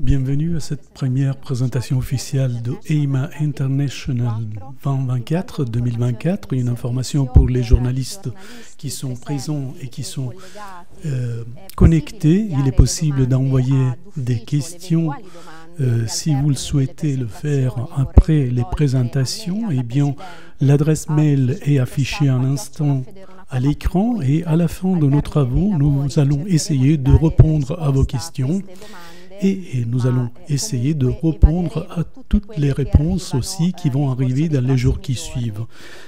Bienvenue à cette première présentation officielle de EIMA International 2024, une information pour les journalistes qui sont présents et qui sont connectés. Il est possible d'envoyer des questions si vous le souhaitez le faire après les présentations. Eh bien, l'adresse mail est affichée à l'instant à l'écran et à la fin de nos travaux, nous allons essayer de répondre à vos questions. Et nous allons essayer de répondre à toutes les réponses aussi qui vont arriver dans les jours qui suivent.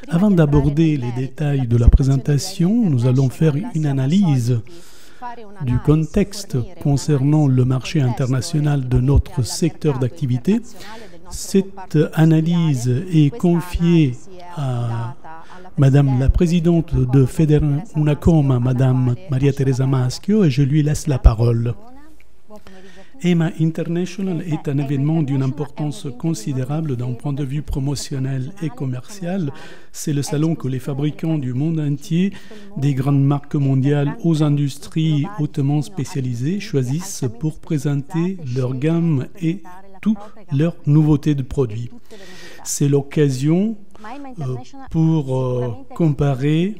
Avant d'aborder les détails de la présentation, nous allons faire une analyse du contexte concernant le marché international de notre secteur d'activité. Cette analyse est confiée à Madame la présidente de Federunacom, Madame Maria Teresa Maschio, et je lui laisse la parole. EIMA International est un événement d'une importance considérable d'un point de vue promotionnel et commercial. C'est le salon que les fabricants du monde entier, des grandes marques mondiales aux industries hautement spécialisées, choisissent pour présenter leur gamme et toutes leurs nouveautés de produits. C'est l'occasion pour comparer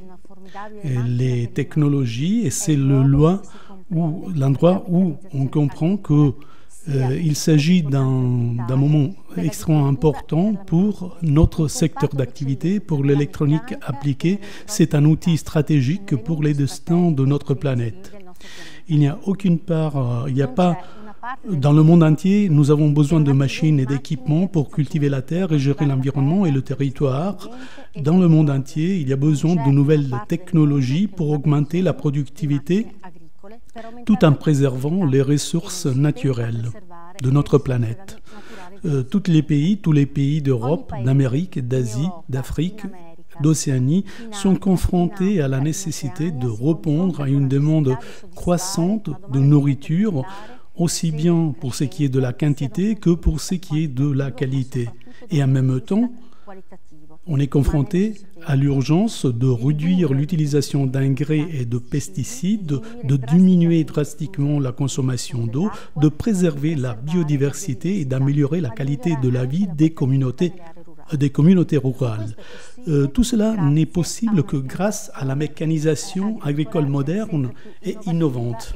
les technologies et c'est l'endroit où on comprend qu'il s'agit d'un moment extrêmement important pour notre secteur d'activité, pour l'électronique appliquée. C'est un outil stratégique pour les destins de notre planète. Il n'y a aucune part, il n'y a pas... Dans le monde entier, nous avons besoin de machines et d'équipements pour cultiver la terre et gérer l'environnement et le territoire. Dans le monde entier, il y a besoin de nouvelles technologies pour augmenter la productivité tout en préservant les ressources naturelles de notre planète. Tous les pays d'Europe, d'Amérique, d'Asie, d'Afrique, d'Océanie sont confrontés à la nécessité de répondre à une demande croissante de nourriture, aussi bien pour ce qui est de la quantité que pour ce qui est de la qualité. Et en même temps, on est confronté à l'urgence de réduire l'utilisation d'engrais et de pesticides, de diminuer drastiquement la consommation d'eau, de préserver la biodiversité et d'améliorer la qualité de la vie des communautés rurales. Tout cela n'est possible que grâce à la mécanisation agricole moderne et innovante.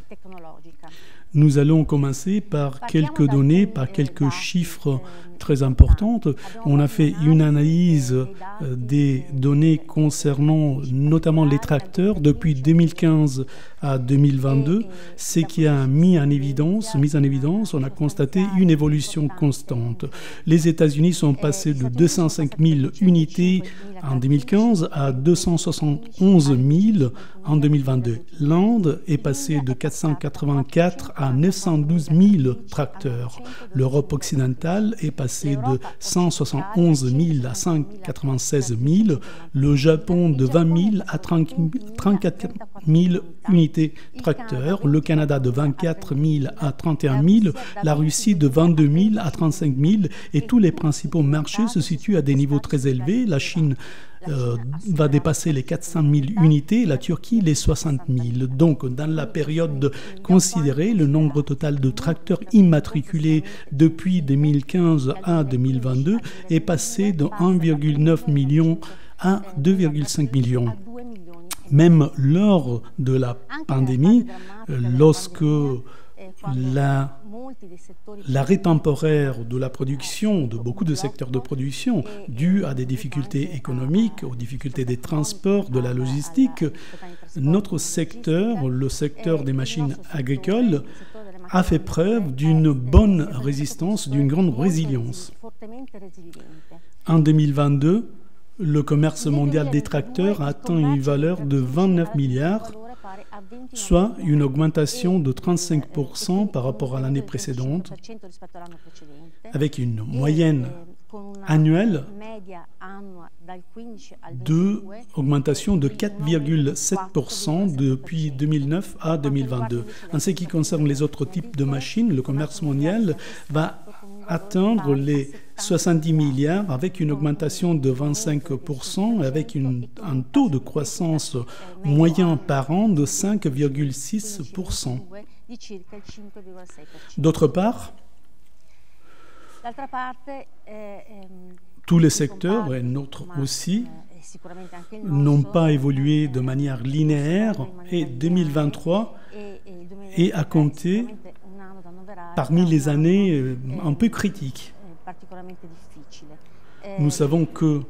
Nous allons commencer par quelques données, par quelques chiffres très importantes. On a fait une analyse des données concernant notamment les tracteurs depuis 2015 à 2022. Ce qui a mis en évidence, on a constaté une évolution constante. Les États-Unis sont passés de 205 000 unités en 2015 à 271 000 en 2022. L'Inde est passée de 484 à 912 000 tracteurs. L'Europe occidentale est passée de 171 000 à 196 000. Le Japon de 20 000 à 34 000 unités tracteurs. Le Canada de 24 000 à 31 000. La Russie de 22 000 à 35 000. Et tous les principaux marchés se situent à des niveaux très élevés. La Chine va dépasser les 400 000 unités, la Turquie les 60 000. Donc, dans la période considérée, le nombre total de tracteurs immatriculés depuis 2015 à 2022 est passé de 1,9 million à 2,5 millions. Même lors de la pandémie, lorsque l'arrêt temporaire de la production, de beaucoup de secteurs de production, dû à des difficultés économiques, aux difficultés des transports, de la logistique, notre secteur, le secteur des machines agricoles, a fait preuve d'une bonne résistance, d'une grande résilience. En 2022, le commerce mondial des tracteurs a atteint une valeur de 29 milliards, soit une augmentation de 35% par rapport à l'année précédente, avec une moyenne annuelle d'augmentation de 4,7% depuis 2009 à 2022. En ce qui concerne les autres types de machines, le commerce mondial va atteindre les 70 milliards avec une augmentation de 25%, avec un taux de croissance moyen par an de 5,6%. D'autre part, Tous les secteurs, et notre aussi, n'ont pas évolué de manière linéaire et 2023 est à compter parmi les années un peu critiques. Nous savons que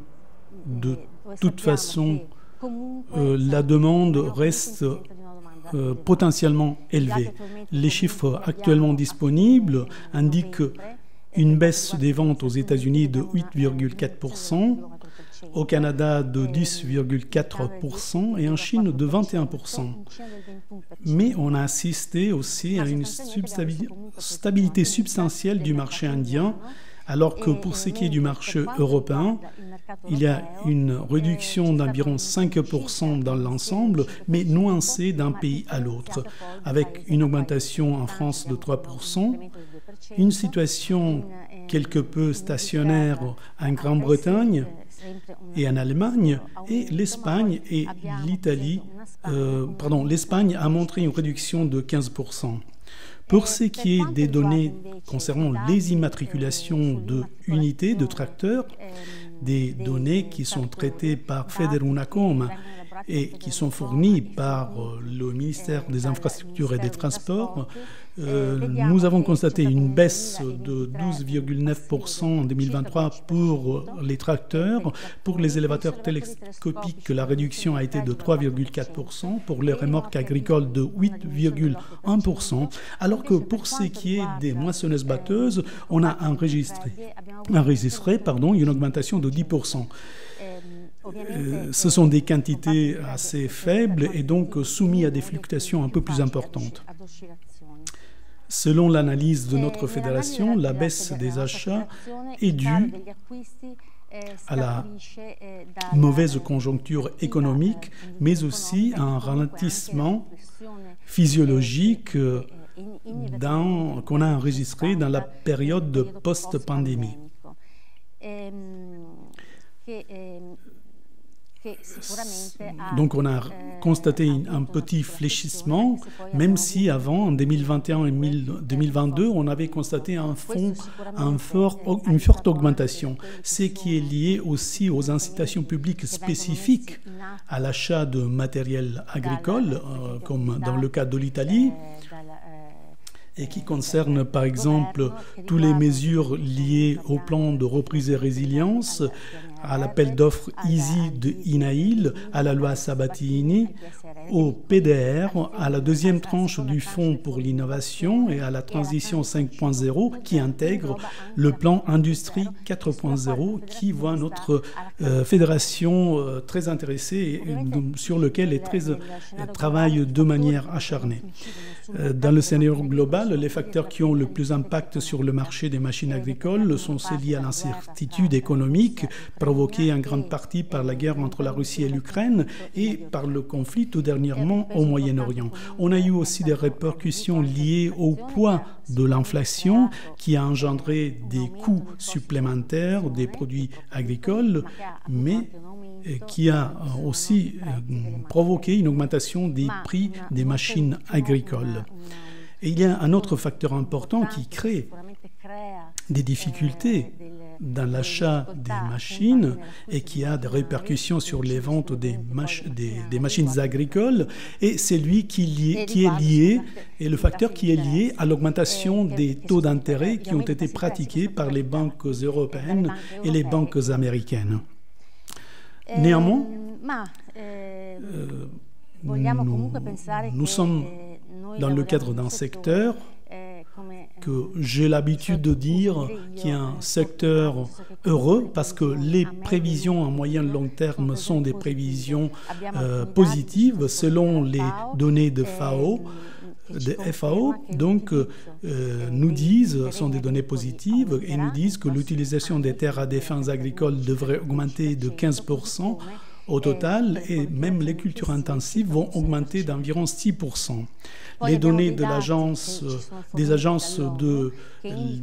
de toute façon, la demande reste potentiellement élevée. Les chiffres actuellement disponibles indiquent une baisse des ventes aux États-Unis de 8,4%, au Canada de 10,4% et en Chine de 21%. Mais on a assisté aussi à une stabilité substantielle du marché indien, alors que pour ce qui est du marché européen, il y a une réduction d'environ 5% dans l'ensemble, mais nuancée d'un pays à l'autre, avec une augmentation en France de 3%, une situation quelque peu stationnaire en Grande-Bretagne et en Allemagne, et l'Espagne et l'Italie, l'Espagne a montré une réduction de 15%. Pour ce qui est des données concernant les immatriculations de unités, de tracteurs, des données qui sont traitées par Federunacom et qui sont fournies par le ministère des Infrastructures et des Transports, nous avons constaté une baisse de 12,9% en 2023 pour les tracteurs. Pour les élévateurs télescopiques, la réduction a été de 3,4%. Pour les remorques agricoles, de 8,1%. Alors que pour ce qui est des moissonneuses-batteuses, on a enregistré une augmentation de 10%. Ce sont des quantités assez faibles et donc soumises à des fluctuations un peu plus importantes. Selon l'analyse de notre fédération, la baisse des achats est due à la mauvaise conjoncture économique, mais aussi à un ralentissement physiologique qu'on a enregistré dans la période post-pandémie. Donc on a constaté un petit fléchissement, même si avant, en 2021 et 2022, on avait constaté une forte augmentation, ce qui est lié aussi aux incitations publiques spécifiques à l'achat de matériel agricole, comme dans le cas de l'Italie, et qui concerne par exemple toutes les mesures liées au plan de reprise et résilience, à l'appel d'offres EASY de INAIL, à la loi Sabatini, au PDR, à la deuxième tranche du Fonds pour l'innovation et à la transition 5.0 qui intègre le plan Industrie 4.0 qui voit notre fédération très intéressée et sur lequel elle travaille de manière acharnée. Dans le scénario global, les facteurs qui ont le plus d'impact sur le marché des machines agricoles sont ceux liés à l'incertitude économique provoquée en grande partie par la guerre entre la Russie et l'Ukraine et par le conflit tout dernièrement au Moyen-Orient. On a eu aussi des répercussions liées au poids de l'inflation qui a engendré des coûts supplémentaires des produits agricoles, mais qui a aussi provoqué une augmentation des prix des machines agricoles. Et il y a un autre facteur important qui crée des difficultés dans l'achat des machines et qui a des répercussions sur les ventes des machines agricoles, et c'est lui qui est lié, et le facteur qui est lié à l'augmentation des taux d'intérêt qui ont été pratiqués par les banques européennes et les banques américaines. Néanmoins, nous sommes dans le cadre d'un secteur que j'ai l'habitude de dire qui est un secteur heureux parce que les prévisions à moyen et long terme sont des prévisions positives selon les données de FAO. Donc, sont des données positives et nous disent que l'utilisation des terres à des fins agricoles devrait augmenter de 15% au total et même les cultures intensives vont augmenter d'environ 6%. Les données de des agences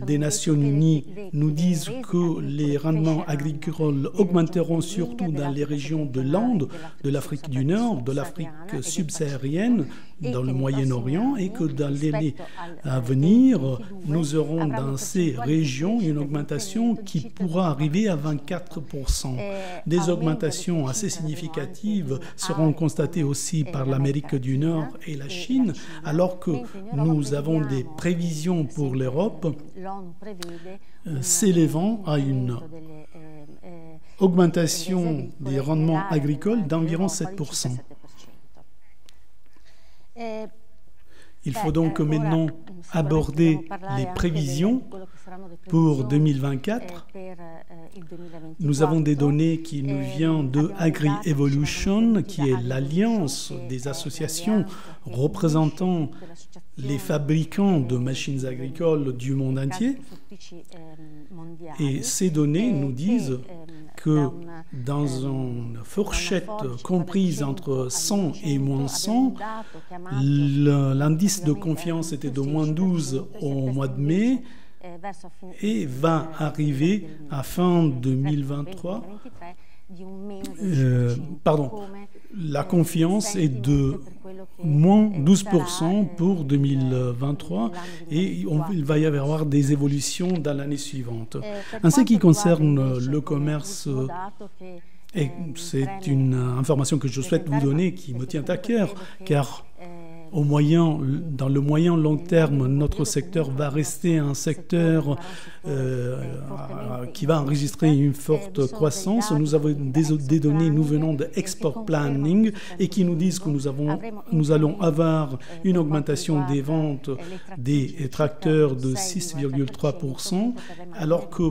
des Nations Unies nous disent que les rendements agricoles augmenteront surtout dans les régions de l'Inde, de l'Afrique du Nord, de l'Afrique subsaharienne, dans le Moyen-Orient et que dans l'année à venir, nous aurons dans ces régions une augmentation qui pourra arriver à 24%. Des augmentations assez significatives seront constatées aussi par l'Amérique du Nord et la Chine, alors que nous avons des prévisions pour l'Europe s'élevant à une augmentation des rendements agricoles d'environ 7%. Il faut donc maintenant aborder les prévisions pour 2024. Nous avons des données qui nous viennent de Agri-Evolution, qui est l'alliance des associations représentant les fabricants de machines agricoles du monde entier. Et ces données nous disent que dans une fourchette comprise entre 100 et moins 100, l'indice de confiance était de moins 12 au mois de mai et va arriver à fin 2023. La confiance est de moins 12% pour 2023 et il va y avoir des évolutions dans l'année suivante. En ce qui concerne le commerce, et c'est une information que je souhaite vous donner qui me tient à cœur, car dans le moyen long terme, notre secteur va rester un secteur qui va enregistrer une forte croissance. Nous avons des données, nous venons de Export Planning et qui nous disent que nous allons avoir une augmentation des ventes des tracteurs de 6,3%, alors que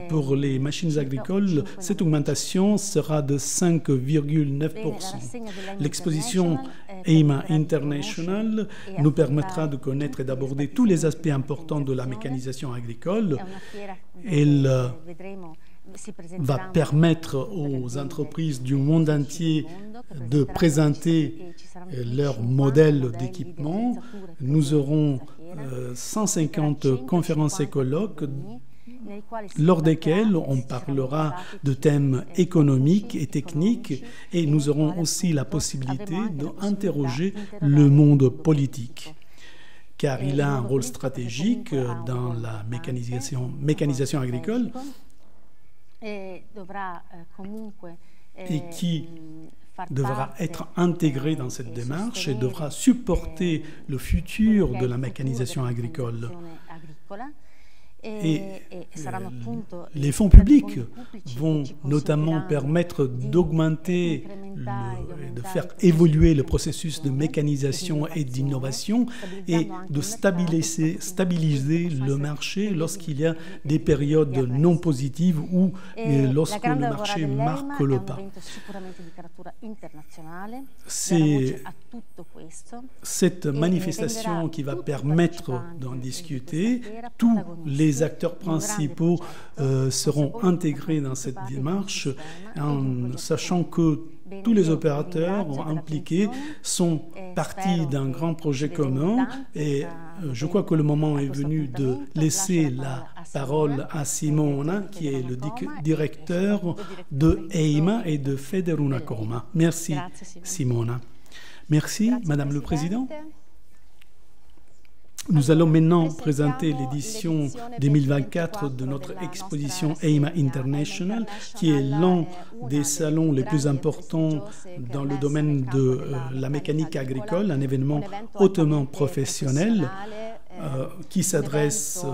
pour les machines agricoles, cette augmentation sera de 5,9%. L'exposition EIMA International nous permettra de connaître et d'aborder tous les aspects importants de la mécanisation agricole. Elle va permettre aux entreprises du monde entier de présenter leur modèle d'équipement. Nous aurons 150 conférences et colloques lors desquels on parlera de thèmes économiques et techniques et nous aurons aussi la possibilité d'interroger le monde politique, car il a un rôle stratégique dans la mécanisation agricole et qui devra être intégré dans cette démarche et devra supporter le futur de la mécanisation agricole. Et les fonds publics vont notamment permettre d'augmenter, de faire évoluer le processus de mécanisation et d'innovation et de stabiliser le marché lorsqu'il y a des périodes non positives ou lorsque le marché marque le pas. C'est cette manifestation qui va permettre d'en discuter. Tous les acteurs principaux seront intégrés dans cette démarche en sachant que tous les opérateurs impliqués sont partis d'un grand projet commun et je crois que le moment est venu de laisser la parole à Simona, qui est le directeur de EIMA et de Federunacoma. Merci Simona. Merci Madame le Président. Nous allons maintenant présenter l'édition 2024 de notre exposition EIMA International, qui est l'un des salons les plus importants dans le domaine de la mécanique agricole, un événement hautement professionnel qui s'adresse,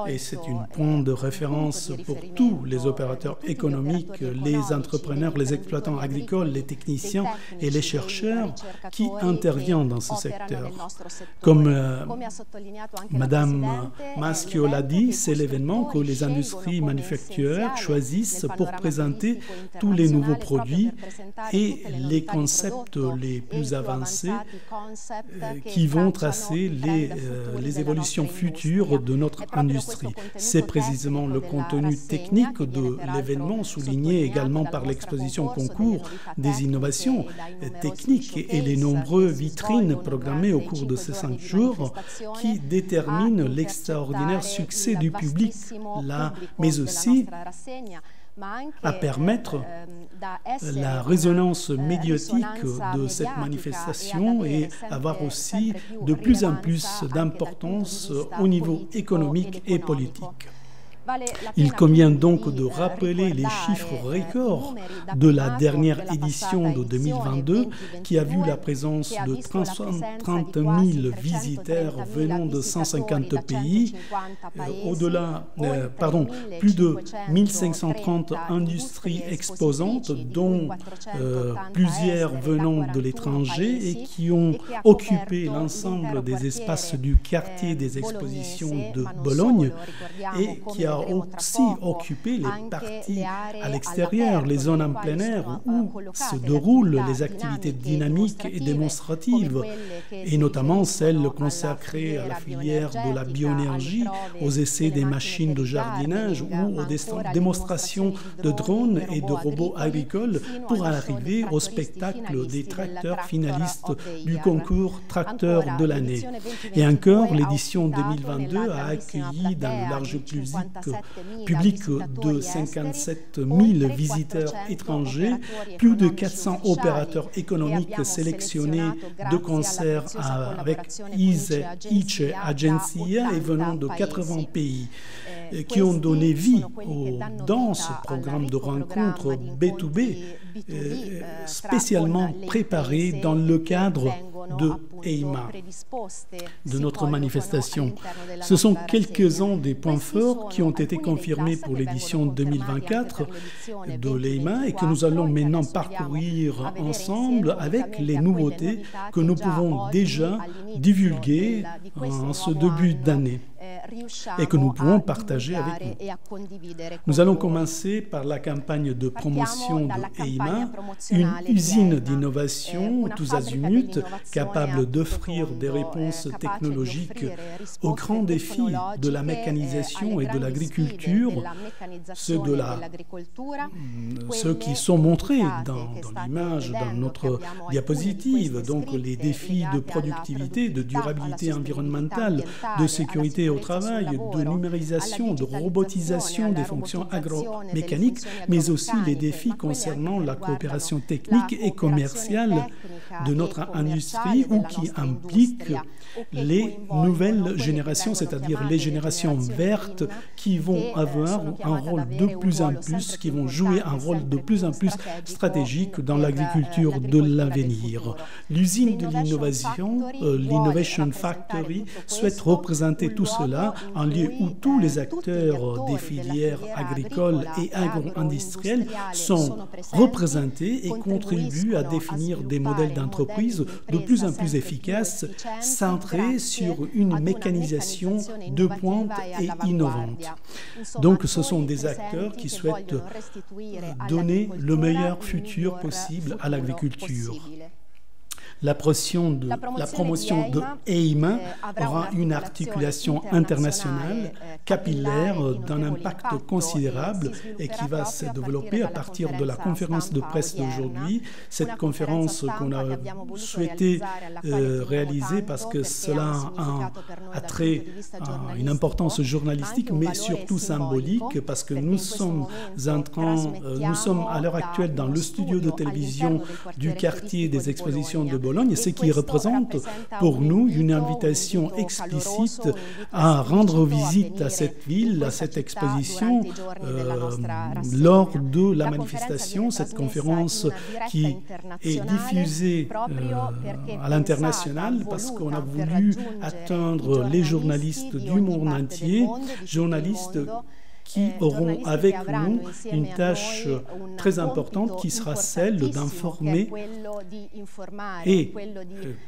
et c'est un point de référence pour tous les opérateurs économiques, les entrepreneurs, les exploitants agricoles, les techniciens et les chercheurs qui interviennent dans ce secteur. Comme Madame Maschio l'a dit, c'est l'événement que les industries manufacturières choisissent pour présenter tous les nouveaux produits et les concepts les plus avancés qui vont tracer les évolutions futures de notre industrie. C'est précisément le contenu technique de l'événement, souligné également par l'exposition concours des innovations techniques et les nombreuses vitrines programmées au cours de ces 5 jours qui déterminent l'extraordinaire succès du public là, mais aussi à permettre la résonance médiatique de cette manifestation et avoir aussi de plus en plus d'importance au niveau économique et politique. Il convient donc de rappeler les chiffres records de la dernière édition de 2022 qui a vu la présence de 30 000 visiteurs venant de 150 pays, plus de 1530 industries exposantes, dont plusieurs venant de l'étranger et qui ont occupé l'ensemble des espaces du quartier des expositions de Bologne et qui a aussi occupé les parties à l'extérieur, les zones en plein air où se déroulent les activités dynamiques et démonstratives, et notamment celles consacrées à la filière de la bioénergie, aux essais des machines de jardinage ou aux démonstrations de drones et de robots agricoles pour arriver au spectacle des tracteurs finalistes du concours tracteur de l'année. Et encore, l'édition 2022 a accueilli dans le large public de 57 000 visiteurs étrangers, plus de 400 opérateurs économiques sélectionnés de concert avec ICE Agencia et venant de 80 pays, qui ont donné vie dans ce programme de rencontres B2B spécialement préparé dans le cadre de EIMA, de notre manifestation. Ce sont quelques-uns des points forts qui ont été confirmés pour l'édition 2024 de l'EIMA et que nous allons maintenant parcourir ensemble avec les nouveautés que nous pouvons déjà divulguer en ce début d'année et que nous pouvons partager avec nous. Nous allons commencer par la campagne de promotion de EIMA, une usine d'innovation tous azimuts capable d'offrir des réponses technologiques aux grands défis de la mécanisation et de l'agriculture, ceux qui sont montrés dans l'image, dans notre diapositive, donc les défis de productivité, de durabilité environnementale, de sécurité au travail, de numérisation, de robotisation des fonctions agromécaniques, mais aussi les défis concernant la coopération technique et commerciale de notre industrie ou qui impliquent les nouvelles générations, c'est-à-dire les générations vertes qui vont avoir un rôle de plus en plus, qui vont jouer un rôle de plus en plus stratégique dans l'agriculture de l'avenir. L'usine de l'innovation, l'Innovation Factory, souhaite représenter tout cela, un lieu où tous les acteurs des filières agricoles et agro-industrielles sont représentés et contribuent à définir des modèles d'entreprise de plus en plus efficaces, centrés sur une mécanisation de pointe et innovante. Donc ce sont des acteurs qui souhaitent donner le meilleur futur possible à l'agriculture. La promotion de EIMA aura une articulation internationale, capillaire, d'un impact considérable et qui va se développer à partir de la conférence de presse d'aujourd'hui. Cette conférence qu'on a souhaité réaliser parce que cela a une importance journalistique, mais surtout symbolique, parce que nous sommes à l'heure actuelle dans le studio de télévision du quartier des expositions de Bologne, ce qui représente pour nous une invitation explicite à rendre visite à cette ville, à cette exposition, lors de la manifestation, cette conférence qui est diffusée à l'international parce qu'on a voulu atteindre les journalistes du monde entier, journalistes qui auront avec nous une tâche très importante qui sera celle d'informer et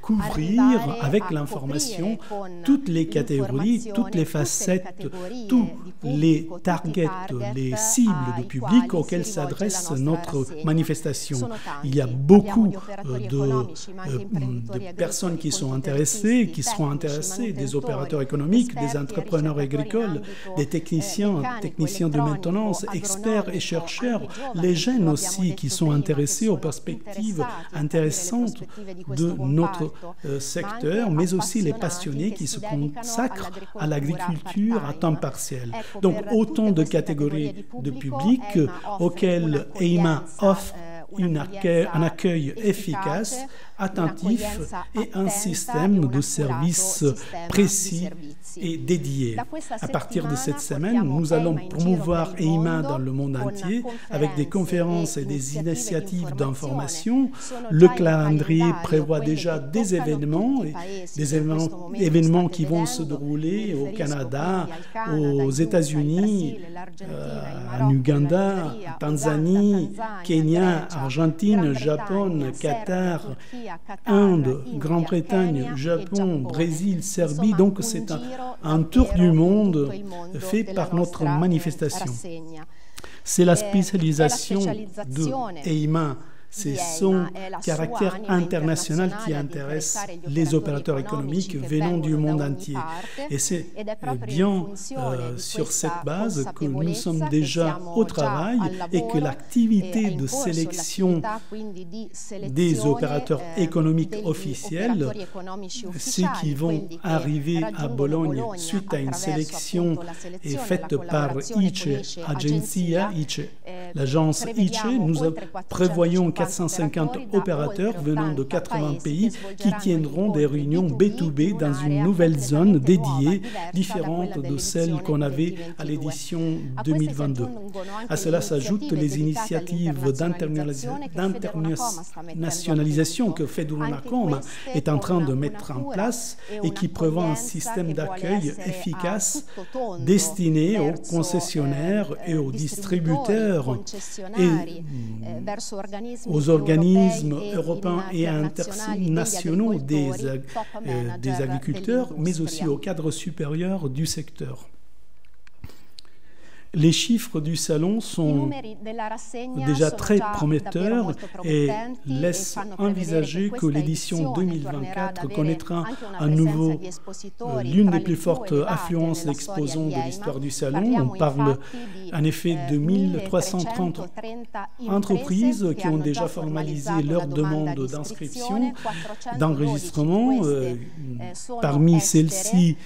couvrir avec l'information toutes les catégories, toutes les facettes, tous les targets, les cibles de public auxquels s'adresse notre manifestation. Il y a beaucoup de personnes qui sont intéressées, qui seront intéressées, des opérateurs économiques, des entrepreneurs agricoles, des techniciens de maintenance, experts et chercheurs, les jeunes aussi qui sont intéressés aux perspectives intéressantes de notre secteur, mais aussi les passionnés qui se consacrent à l'agriculture à temps partiel. Donc autant de catégories de public auxquelles EIMA offre un accueil efficace, attentif et un système de services précis et dédié. À partir de cette semaine, nous allons promouvoir EIMA dans le monde entier avec des conférences et des initiatives d'information. Le calendrier prévoit déjà des événements qui vont se dérouler au Canada, aux États-Unis, en Ouganda, Tanzanie, Kenya, Argentine, Japon, Qatar, Inde, Grande-Bretagne, Japon, Brésil, Serbie. Donc c'est un tour du monde fait par notre manifestation. C'est la spécialisation de EIMA. C'est son caractère international qui intéresse les opérateurs économiques venant du monde entier. Et c'est bien sur cette base que nous sommes déjà au travail et que l'activité de sélection des opérateurs économiques officiels, ceux qui vont arriver à Bologne suite à une sélection faite par ICE Agenzia, l'agence ICE, nous prévoyons 450 opérateurs venant de 80 pays qui tiendront des réunions B2B dans une nouvelle zone dédiée, différente de celle qu'on avait à l'édition 2022. À cela s'ajoutent les initiatives d'internationalisation que FEDUNACOM est en train de mettre en place et qui prévoit un système d'accueil efficace destiné aux concessionnaires et aux distributeurs et aux organismes européens et internationaux des agriculteurs, mais aussi au cadre supérieur du secteur. Les chiffres du salon sont déjà très prometteurs et laissent envisager que l'édition 2024 connaîtra à nouveau l'une des plus fortes affluences d'exposants de l'histoire du salon. On parle en effet de 1330 entreprises qui ont déjà formalisé leur demande d'inscription, d'enregistrement. Parmi celles-ci,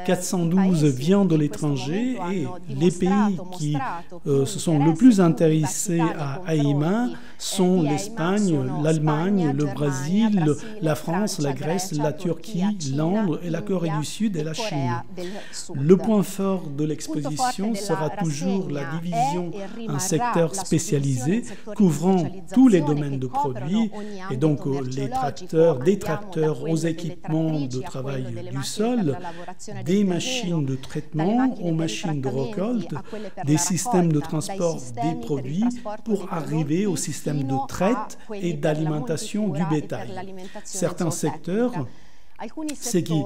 412 viennent de l'étranger et les pays qui se sont le plus intéressés à EIMA sont l'Espagne, l'Allemagne, le Brésil, la France, la Grèce, la Turquie, l'Inde et la Corée du Sud et la Chine. Le point fort de l'exposition sera toujours la division en secteurs spécialisés couvrant tous les domaines de produits et donc les tracteurs, des tracteurs aux équipements de travail du sol, des machines de traitement aux machines de récolte, des systèmes de transport des produits pour arriver au système de traite et d'alimentation du bétail. Certains secteurs, ce qui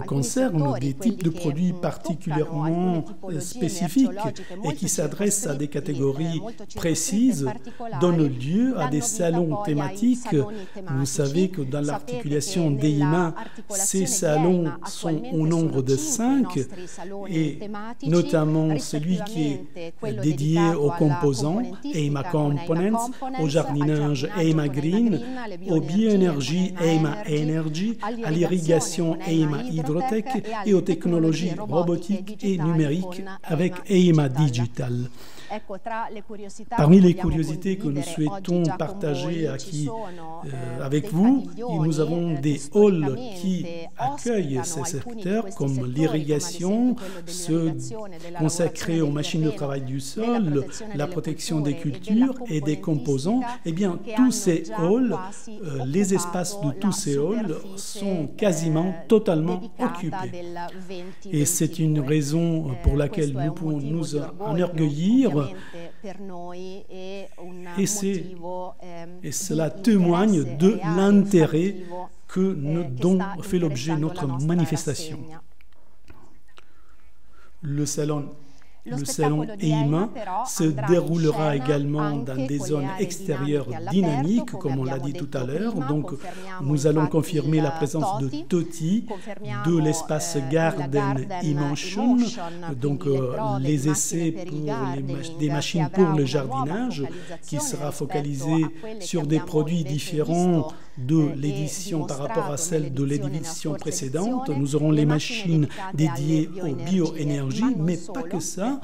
concerne des types de produits particulièrement spécifiques et qui s'adressent à des catégories précises, donnent lieu à des salons thématiques. Vous savez que dans l'articulation d'EIMA, ces salons sont au nombre de 5, et notamment celui qui est dédié aux composants, EIMA Components, au jardinage EIMA Green, aux bioénergies EIMA Energy, à l'irrigation EIMA Hydrotech et aux technologies robotiques et numériques avec EIMA Digital. Parmi les curiosités que nous souhaitons partager avec vous, nous avons des halls qui accueillent ces secteurs comme l'irrigation, ceux consacrés aux machines de travail du sol, la protection des cultures et des composants. Eh bien, tous ces halls, les espaces de tous ces halls sont quasiment totalement occupés. Et c'est une raison pour laquelle nous pouvons nous enorgueillir. Et cela témoigne de l'intérêt dont fait l'objet notre manifestation. Le salon EIMA se déroulera également dans des zones extérieures dynamiques, comme on l'a dit tout à l'heure. Donc, nous allons confirmer la présence de TOTI, de l'espace Garden Emotion, donc les essais pour des machines pour le jardinage, qui sera focalisé sur des produits différents de l'édition par rapport à celle de l'édition précédente. Nous aurons les machines dédiées aux bioénergies, mais pas que ça,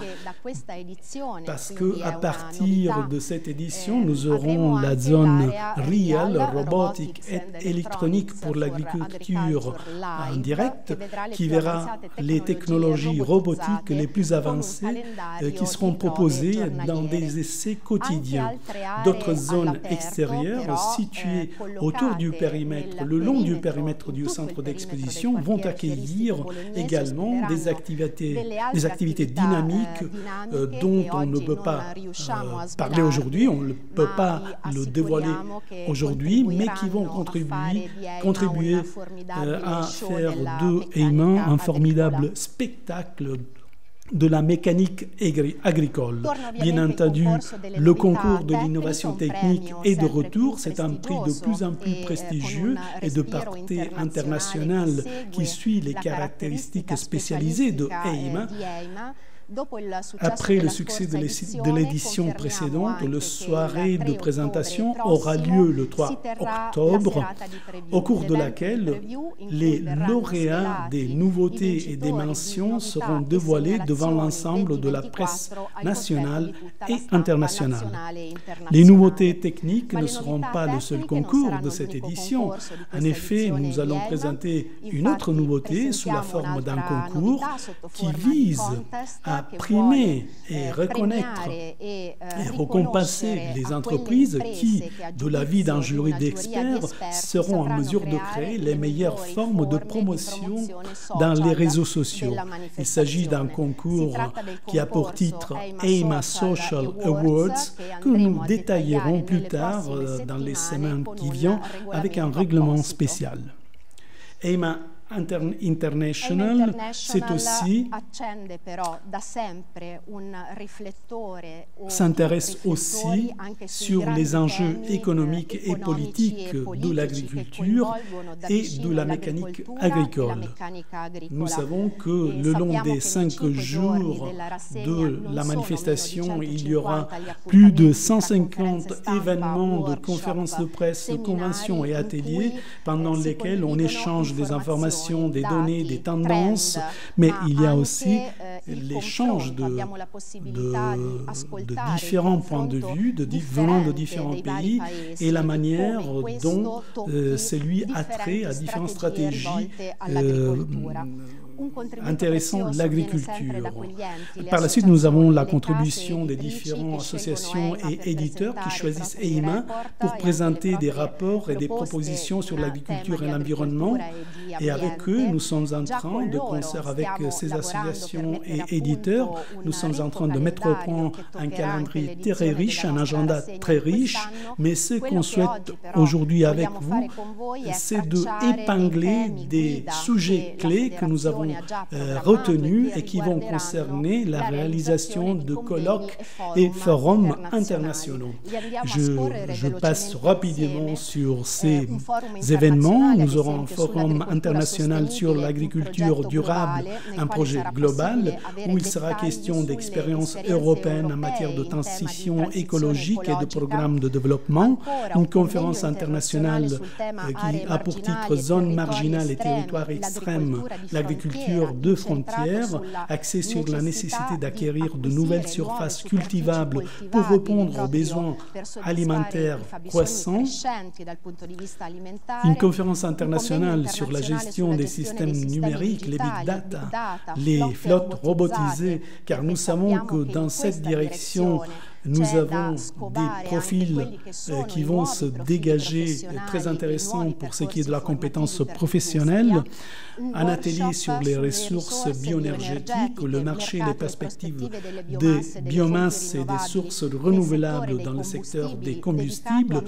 parce qu'à partir de cette édition, nous aurons la zone Real, robotique et électronique pour l'agriculture en direct, qui verra les technologies robotiques les plus avancées qui seront proposées dans des essais quotidiens. D'autres zones extérieures situées autour du périmètre, le long du périmètre du centre d'exposition, vont accueillir également des activités dynamiques dont on ne peut pas parler aujourd'hui, on ne peut pas le dévoiler aujourd'hui, mais qui vont contribuer à faire de EIMA un formidable spectacle de la mécanique agricole. Bien entendu, le concours de l'innovation technique est de retour. C'est un prix de plus en plus prestigieux et de portée internationale qui suit les caractéristiques spécialisées de EIMA. Après le succès de l'édition précédente, la soirée de présentation aura lieu le 3 octobre, au cours de laquelle les lauréats des nouveautés et des mentions seront dévoilés devant l'ensemble de la presse nationale et internationale. Les nouveautés techniques ne seront pas le seul concours de cette édition. En effet, nous allons présenter une autre nouveauté sous la forme d'un concours qui vise à primer et reconnaître et récompenser les entreprises qui, de l'avis d'un jury d'experts, seront en mesure de créer les meilleures formes de promotion dans les réseaux sociaux. Il s'agit d'un concours qui a pour titre EIMA Social Awards, que nous détaillerons plus tard dans les semaines qui viennent avec un règlement spécial. EIMA International, c'est aussi s'intéresse aussi sur les enjeux économiques et politiques de l'agriculture et de la mécanique agricole. Nous savons que le long des 5 jours de la manifestation, il y aura plus de 150 événements de conférences de presse, de conventions et ateliers pendant lesquels on échange des informations, des données, des tendances, mais il y a aussi l'échange de différents points de vue venant de différents pays et la manière dont celui a trait à différentes stratégies intéressant l'agriculture. Par la suite, nous avons la contribution des différentes associations et éditeurs qui choisissent EIMA pour présenter des rapports et des propositions sur l'agriculture et l'environnement. Et avec eux, nous sommes en train, de concert avec ces associations et éditeurs, nous sommes en train de mettre au point un calendrier très riche, un agenda très riche, mais ce qu'on souhaite aujourd'hui avec vous, c'est d'épingler des sujets clés que nous avons retenus et qui vont concerner la réalisation de colloques et forums internationaux. Je passe rapidement sur ces événements. Nous aurons un forum international sur l'agriculture durable, un projet global où il sera question d'expériences européennes en matière de transition écologique et de programmes de développement, une conférence internationale qui a pour titre Zones marginales et territoires extrêmes, l'agriculture de frontières, axée sur la nécessité d'acquérir de nouvelles surfaces cultivables pour répondre aux besoins alimentaires croissants, une conférence internationale sur la gestion des systèmes numériques, les big data, les flottes robotisées, car nous savons que dans cette direction, nous avons des profils qui vont se dégager très intéressants pour ce qui est de la compétence professionnelle, un atelier sur les ressources bioénergétiques, le marché et les perspectives des biomasses et des sources renouvelables dans le secteur des combustibles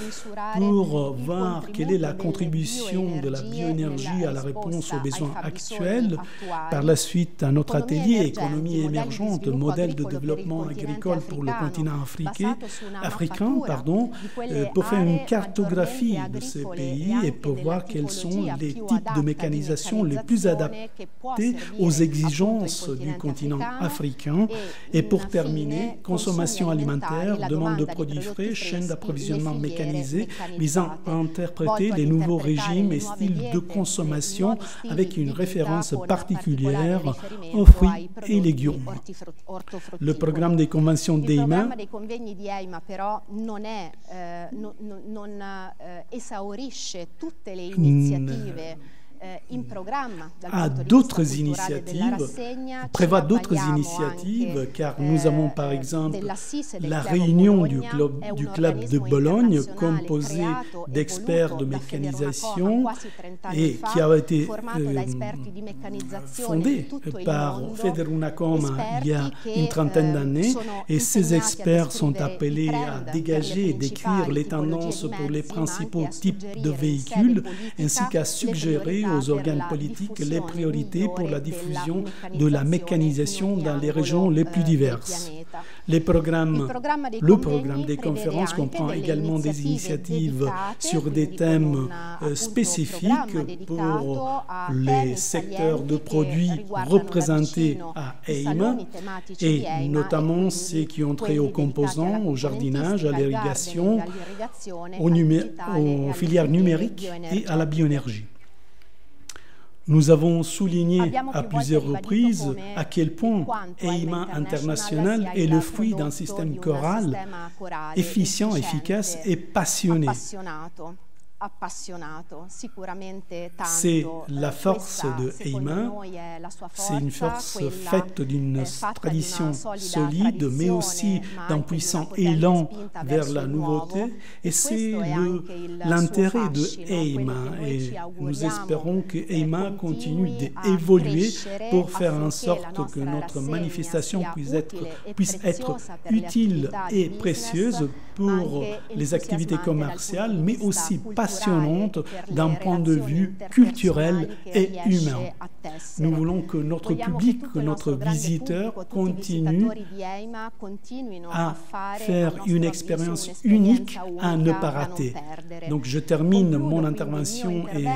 pour voir quelle est la contribution de la bioénergie à la réponse aux besoins actuels. Par la suite, un autre atelier, économie émergente, modèle de développement agricole pour le continent africain, pour faire une cartographie de ces pays et pour voir quels sont les types de mécanisation les plus adaptés aux exigences du continent africain. Et pour terminer, consommation alimentaire, demande de produits frais, chaîne d'approvisionnement mécanisée, visant à interpréter les nouveaux régimes et styles de consommation avec une référence particulière aux fruits et légumes. Le programme des conventions d'EIMA prévoit d'autres initiatives, car nous avons par exemple la réunion du club de Bologne, composé d'experts de mécanisation et qui a été fondé par Federunacom il y a une trentaine d'années. Et ces experts sont appelés à dégager et décrire les tendances pour les principaux types de véhicules, ainsi qu'à suggérer aux organes politiques les priorités pour la diffusion de la mécanisation dans les régions les plus diverses. Le programme des conférences comprend également des initiatives sur des thèmes spécifiques pour les secteurs de produits représentés à EIMA, et notamment ceux qui ont trait aux composants, au jardinage, à l'irrigation, aux filières numériques et à la bioénergie. Nous avons souligné à plusieurs reprises à quel point EIMA International est le fruit d'un système choral efficient, efficace et passionné. C'est la force de EIMA, c'est une force faite d'une tradition solide, mais aussi d'un puissant élan vers la nouveauté, et c'est l'intérêt de EIMA. Et nous espérons que EIMA continue d'évoluer pour faire en sorte que notre manifestation puisse être utile et précieuse pour les activités commerciales, mais aussi passionnante d'un point de vue culturel et humain. Nous voulons que notre public, que notre visiteur continue à faire une expérience unique à ne pas rater. Donc je termine mon intervention et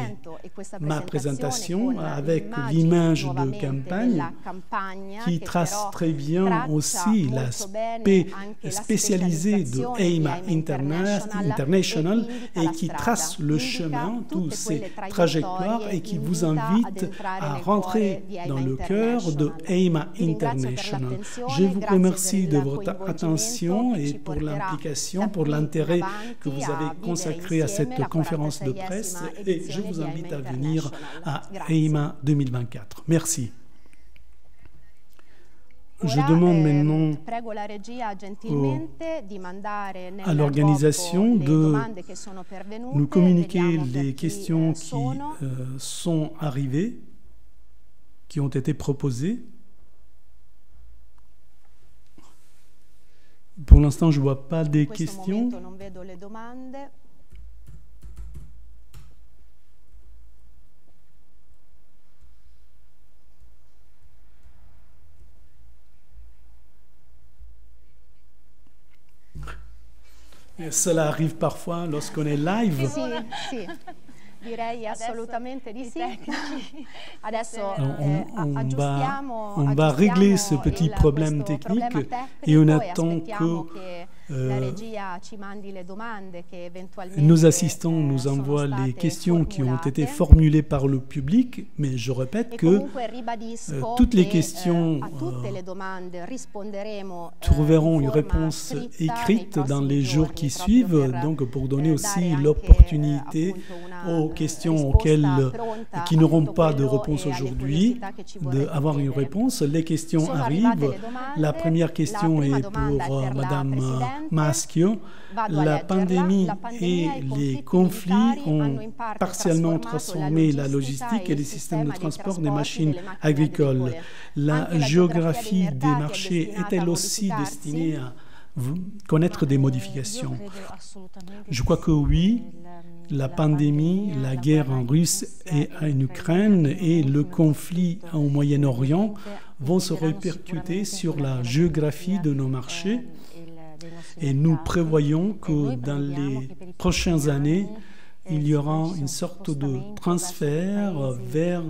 ma présentation avec l'image de campagne qui trace très bien aussi l'aspect spécialisé de EIMA International et qui trace le chemin, toutes ces trajectoires, et qui vous invite à rentrer dans le cœur de EIMA International. Je vous remercie de votre attention et pour l'implication, pour l'intérêt que vous avez consacré à cette conférence de presse, et je vous invite à venir à EIMA 2024. Merci. Je demande maintenant à l'organisation de nous communiquer les questions qui sont arrivées, qui ont été proposées. Pour l'instant, je ne vois pas des questions. Cela arrive parfois lorsqu'on est live. Direi assolutamente di sì. Adesso on va régler ce petit problème technique et on attend que nos assistants nous envoient les questions qui ont été formulées par le public, mais je répète que toutes les questions trouveront une réponse écrite dans les jours qui suivent, donc pour donner aussi l'opportunité aux questions qui n'auront pas de réponse aujourd'hui, d'avoir une réponse. Les questions arrivent. La première question est pour Madame Maschio. La pandémie et les conflits ont partiellement transformé la logistique et les systèmes de transport des machines agricoles. La géographie des marchés est-elle aussi destinée à connaître des modifications? Je crois que oui. La pandémie, la guerre en Russie et en Ukraine et le conflit au Moyen-Orient vont se répercuter sur la géographie de nos marchés Et nous prévoyons que dans les prochaines années, il y aura une sorte de transfert vers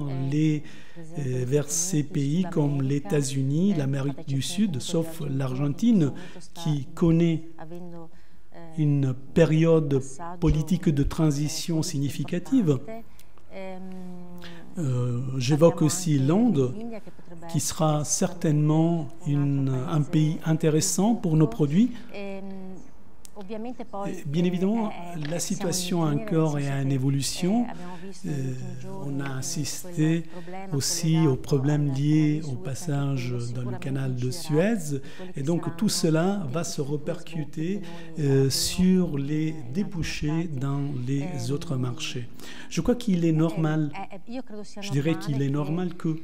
ces pays comme les États-Unis, l'Amérique du Sud, sauf l'Argentine, qui connaît une période politique de transition significative. J'évoque aussi l'Inde, qui sera certainement un pays intéressant pour nos produits. Bien évidemment, la situation encore est en évolution. On a assisté aussi aux problèmes liés au passage dans le canal de Suez. Et donc tout cela va se répercuter sur les débouchés dans les autres marchés. Je crois qu'il est normal, je dirais qu'il est normal que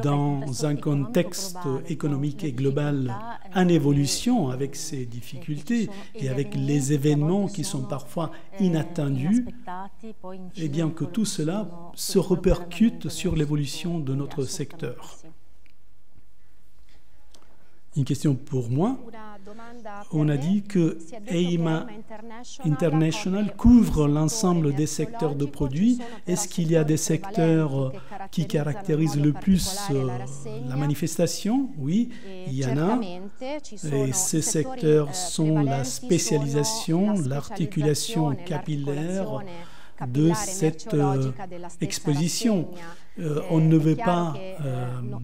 dans un contexte économique et global en évolution, avec ses difficultés et avec les événements qui sont parfois inattendus, et bien que tout cela se répercute sur l'évolution de notre secteur. Une question pour moi. On a dit que EIMA International couvre l'ensemble des secteurs de produits. Est-ce qu'il y a des secteurs qui caractérisent le plus la manifestation? Oui, il y en a. Et ces secteurs sont la spécialisation, l'articulation capillaire de cette exposition. On ne veut pas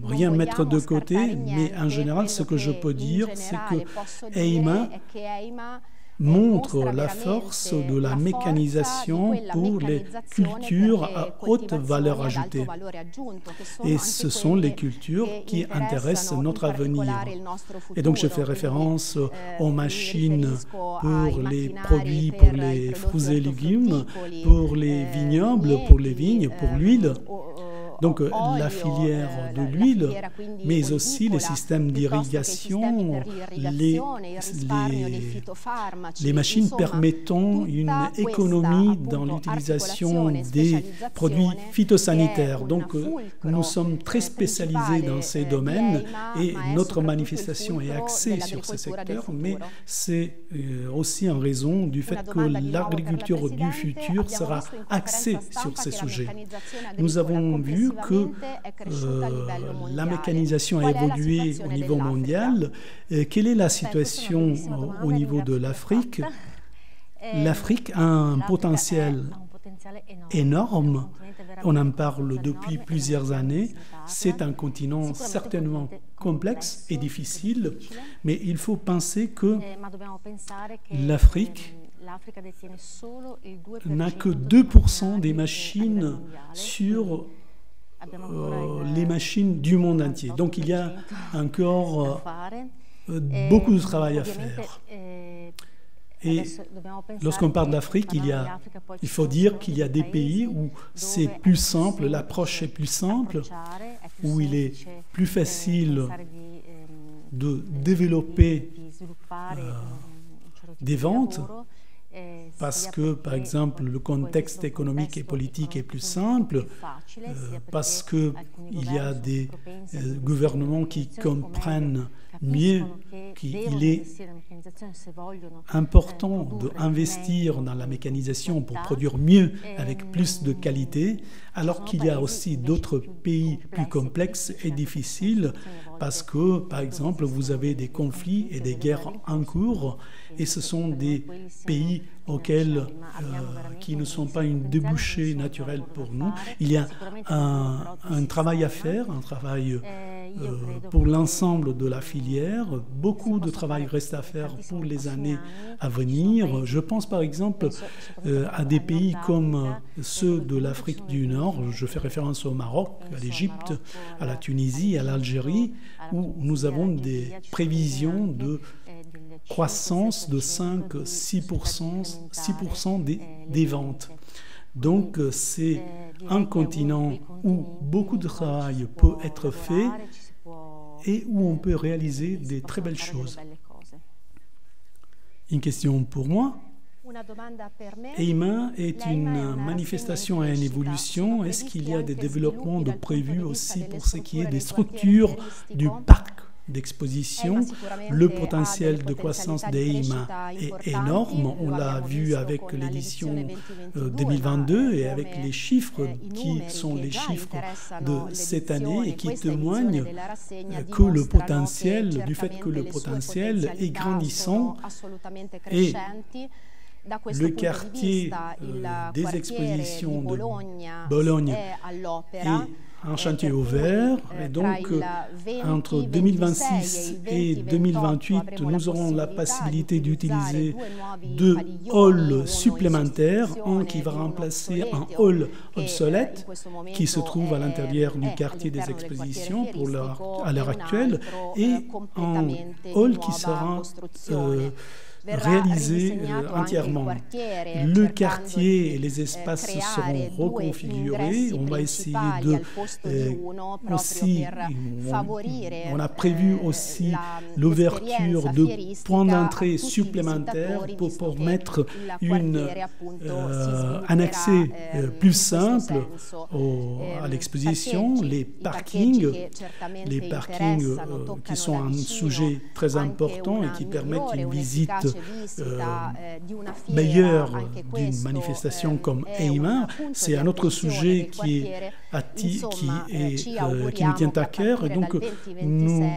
rien mettre de côté, mais en général, ce que je peux dire, c'est que EIMA montre la force de la mécanisation pour les cultures à haute valeur ajoutée. Et ce sont les cultures qui intéressent notre avenir. Et donc je fais référence aux machines pour les produits, pour les fruits et légumes, pour les vignobles, pour les vignes, pour l'huile. Donc la filière de l'huile, mais aussi les systèmes d'irrigation, les machines permettant une économie dans l'utilisation des produits phytosanitaires. Donc nous sommes très spécialisés dans ces domaines et notre manifestation est axée sur ces secteurs, mais c'est aussi en raison du fait que l'agriculture du futur sera axée sur ces sujets. Nous avons vu que la mécanisation a évolué au niveau mondial. Quelle est la situation au niveau de l'Afrique? L'Afrique a un potentiel énorme. On en parle depuis plusieurs années. C'est un continent certainement complexe et difficile, mais il faut penser que l'Afrique n'a que 2% des machines sur les machines du monde entier. Donc il y a encore beaucoup de travail à faire. Et lorsqu'on parle d'Afrique, il faut dire qu'il y a des pays où c'est plus simple, l'approche est plus simple, où il est plus facile de développer des ventes, parce que, par exemple, le contexte économique et politique est plus simple, parce qu'il y a des gouvernements qui comprennent mieux qu'il est important d'investir dans la mécanisation pour produire mieux avec plus de qualité, alors qu'il y a aussi d'autres pays plus complexes et difficiles, parce que, par exemple, vous avez des conflits et des guerres en cours, et ce sont des pays qui ne sont pas une débouchée naturelle pour nous. Il y a un travail à faire, un travail pour l'ensemble de la filière. Beaucoup de travail reste à faire pour les années à venir. Je pense par exemple à des pays comme ceux de l'Afrique du Nord. Je fais référence au Maroc, à l'Égypte, à la Tunisie, à l'Algérie, où nous avons des prévisions de croissance de 5-6% des ventes. Donc c'est un continent où beaucoup de travail peut être fait et où on peut réaliser des très belles choses. Une question pour moi. EIMA est une manifestation en évolution. Est-ce qu'il y a des développements de prévus aussi pour ce qui est des structures du parc d'exposition. Le potentiel de croissance d'EIMA est énorme. On l'a vu avec l'édition 2022 et avec les chiffres qui sont les chiffres de cette année et qui témoignent que le potentiel, du fait que le potentiel est grandissant et le quartier des expositions de Bologne est un chantier ouvert, et donc entre 2026 et 2028, nous aurons la possibilité d'utiliser 2 halls supplémentaires, un qui va remplacer un hall obsolète qui se trouve à l'intérieur du quartier des expositions à l'heure actuelle, et un hall qui sera réalisé entièrement. Le quartier et les espaces seront reconfigurés. On va essayer de aussi, on a prévu aussi l'ouverture de points d'entrée supplémentaires pour permettre un accès plus simple à l'exposition, les parkings qui sont un sujet très important et qui permettent une visite meilleure d'une manifestation comme EIMA. C'est un autre sujet qui nous tient à cœur, et donc nous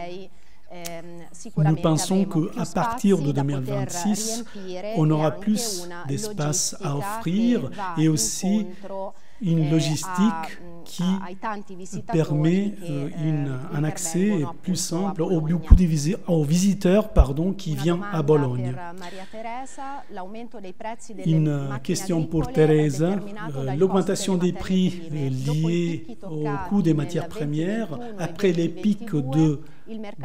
pensons qu'à partir de 2026, on aura plus d'espace à offrir et aussi une logistique qui permet un accès plus simple aux visiteurs qui viennent à Bologne. Une question pour Teresa. L'augmentation des prix liée au coût des matières premières après les pics de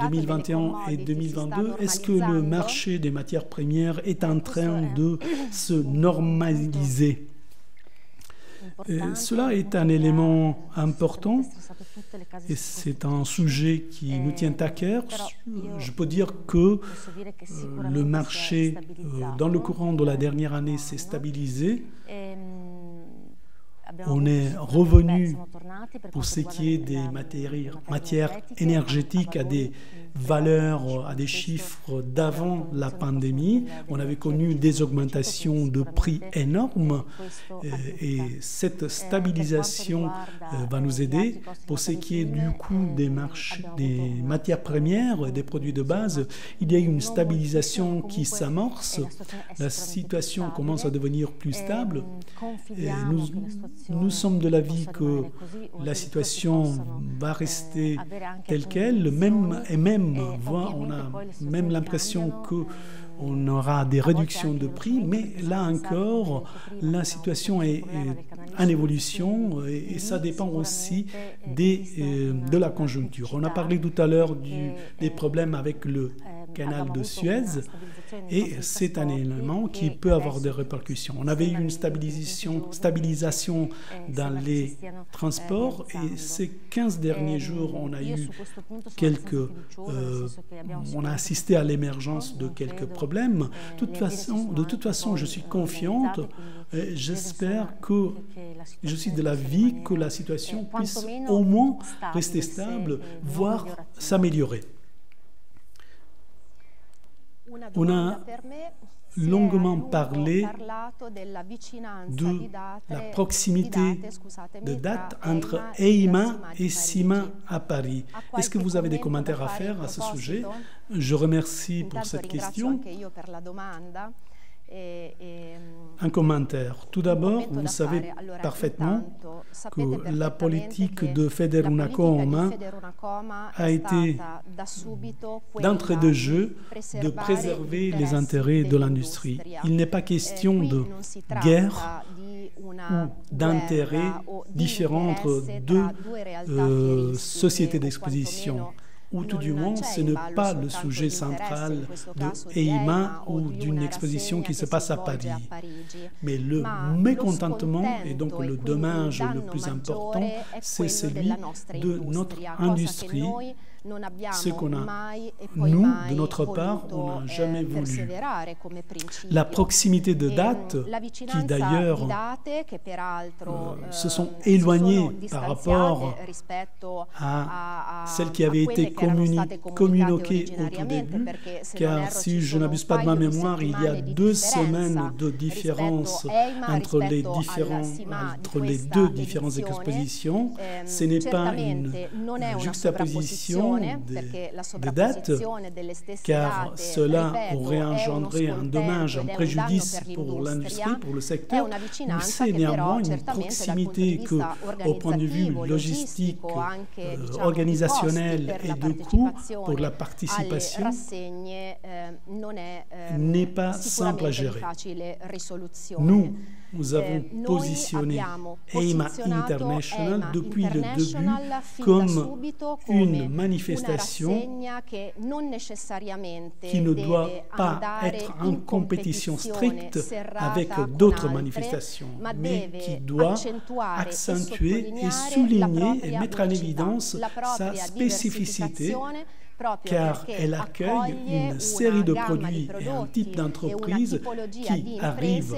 2021 et 2022, est-ce que le marché des matières premières est en train de se normaliser? Cela est un élément important et c'est un sujet qui nous tient à cœur. Je peux dire que le marché, dans le courant de la dernière année, s'est stabilisé. On est revenu, pour ce qui est des matières énergétiques, à des valeurs, à des chiffres d'avant la pandémie. On avait connu des augmentations de prix énormes et cette stabilisation va nous aider. Pour ce qui est du coût des matières premières et des produits de base, il y a une stabilisation qui s'amorce. La situation commence à devenir plus stable. Et nous sommes de l'avis que la situation va rester telle qu'elle, on a même l'impression qu'on aura des réductions de prix, mais là encore, la situation est en évolution et ça dépend aussi de la conjoncture. On a parlé tout à l'heure des problèmes avec le canal de Suez et c'est un élément qui peut avoir des répercussions. On avait eu une stabilisation dans les transports et ces 15 derniers jours, on a eu on a assisté à l'émergence de quelques problèmes. De toute façon, je suis confiante. J'espère que je suis de l'avis que la situation puisse au moins rester stable, voire s'améliorer. On a longuement parlé de la proximité de date entre EIMA et SIMA à Paris. Est-ce que vous avez des commentaires à faire à ce sujet? Je remercie pour cette question. Un commentaire. Tout d'abord, vous savez parfaitement que la politique de Federunacoma a été d'entrée de jeu de préserver les intérêts de l'industrie. Il n'est pas question de guerre ou d'intérêts différents entre deux sociétés d'exposition. Ou tout du moins, ce n'est pas le sujet central de EIMA ou d'une exposition qui se passe à Paris. Mais le mécontentement et donc le dommage le plus important, c'est celui de notre industrie ce qu'on a, nous, de notre part, on n'a jamais voulu. La proximité de dates, qui d'ailleurs se sont éloignées par rapport à celles qui avaient été communiquées au tout début, car si je n'abuse pas de ma mémoire, il y a 2 semaines de différence entre les deux différentes expositions. Ce n'est pas une juxtaposition de dates, car cela aurait engendré un dommage, un préjudice pour l'industrie, pour le secteur, mais c'est néanmoins une proximité que, au point de vue logistique, organisationnel et de coût, pour la participation, n'est pas simple à gérer. Nous avons positionné EIMA International depuis le début comme une manifestation qui ne doit pas être en compétition stricte avec d'autres manifestations, mais qui doit accentuer et souligner et mettre en évidence sa spécificité, car elle accueille une série de produits et un type d'entreprise qui arrivent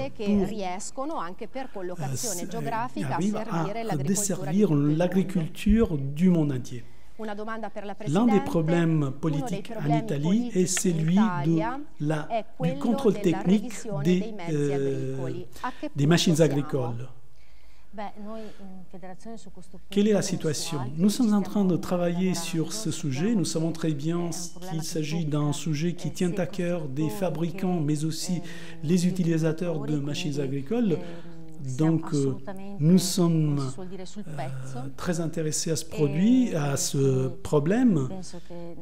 à desservir l'agriculture du monde entier. L'un des problèmes politiques en Italie est celui du contrôle technique des machines agricoles. Quelle est la situation? Nous sommes en train de travailler sur ce sujet. Nous savons très bien qu'il s'agit d'un sujet qui tient à cœur des fabricants, mais aussi les utilisateurs de machines agricoles. Donc, nous sommes très intéressés à ce produit, à ce problème,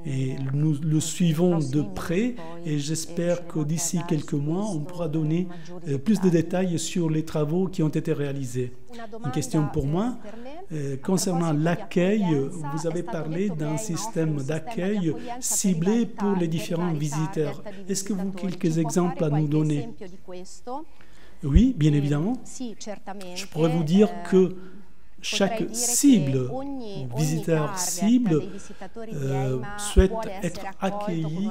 et nous le suivons de près, et j'espère que d'ici quelques mois, on pourra donner plus de détails sur les travaux qui ont été réalisés. Une question pour moi. Concernant l'accueil, vous avez parlé d'un système d'accueil ciblé pour les différents visiteurs. Est-ce que vous avez quelques exemples à nous donner? Oui, bien évidemment. Je pourrais vous dire que chaque cible, visiteur cible, souhaite être accueilli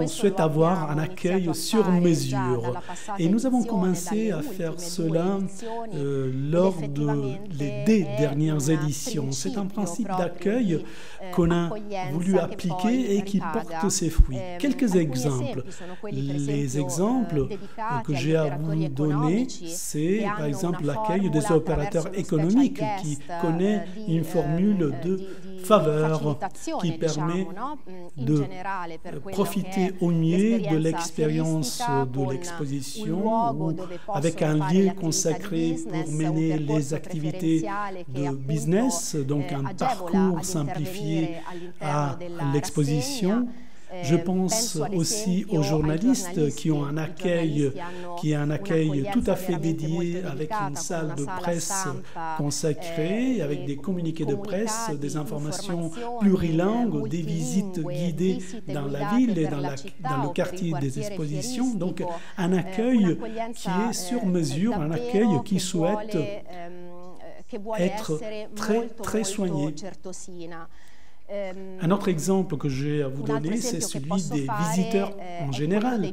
souhaite avoir un accueil sur mesure. Et nous avons commencé à faire cela lors des dernières éditions. C'est un principe d'accueil qu'on a voulu appliquer et qui porte ses fruits. Quelques exemples. Les exemples que j'ai à vous donner, c'est par exemple l'accueil des opérateurs économiques qui connaît une formule de faveur qui permet de profiter au mieux de l'expérience de l'exposition avec un lieu consacré pour mener les activités de business, donc un parcours simplifié à l'exposition. Je pense aussi aux journalistes qui ont un accueil tout à fait dédié avec une salle de presse consacrée, avec des communiqués de presse, des informations plurilingues, des visites guidées dans la ville et dans le quartier des expositions. Donc un accueil qui est sur mesure, un accueil qui souhaite être très, très soigné. Un autre exemple que j'ai à vous donner, c'est celui des visiteurs en général,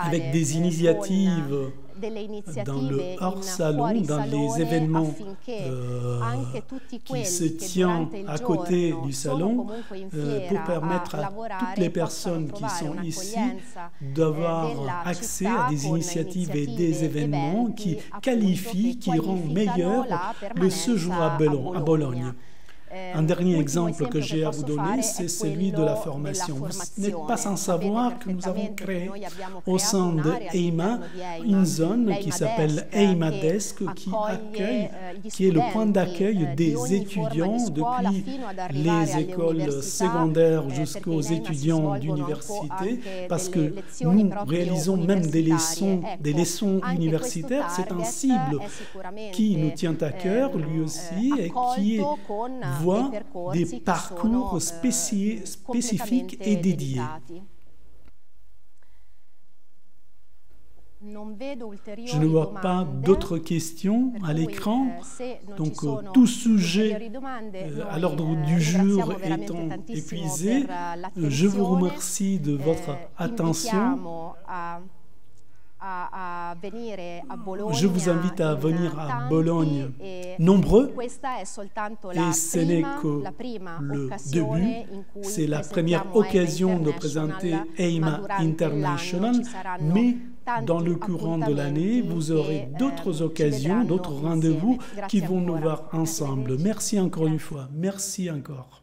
avec des initiatives dans le hors-salon, dans les événements qui se tiennent à côté du salon, pour permettre à toutes les personnes qui sont ici d'avoir accès à des initiatives et des événements qui qualifient, qui rendent meilleur le séjour à Bologne. Un dernier exemple que j'ai à vous donner, c'est celui de la formation. Vous n'êtes pas sans savoir que nous avons créé au sein de EIMA une zone qui s'appelle EIMA Desk, qui est le point d'accueil des étudiants depuis les écoles secondaires jusqu'aux étudiants d'université, parce que nous réalisons même des leçons universitaires. C'est un cible qui nous tient à cœur, lui aussi, et qui voit des parcours spécifiques et dédiés. Je ne vois pas d'autres questions à l'écran. Donc, tout sujet à l'ordre du jour étant épuisé, je vous remercie de votre attention. Je vous invite à venir à Bologne nombreux, et ce n'est que le début, c'est la première occasion de présenter EIMA International, mais dans le courant de l'année, vous aurez d'autres occasions, d'autres rendez-vous qui vont nous voir ensemble. Merci encore une fois, merci encore.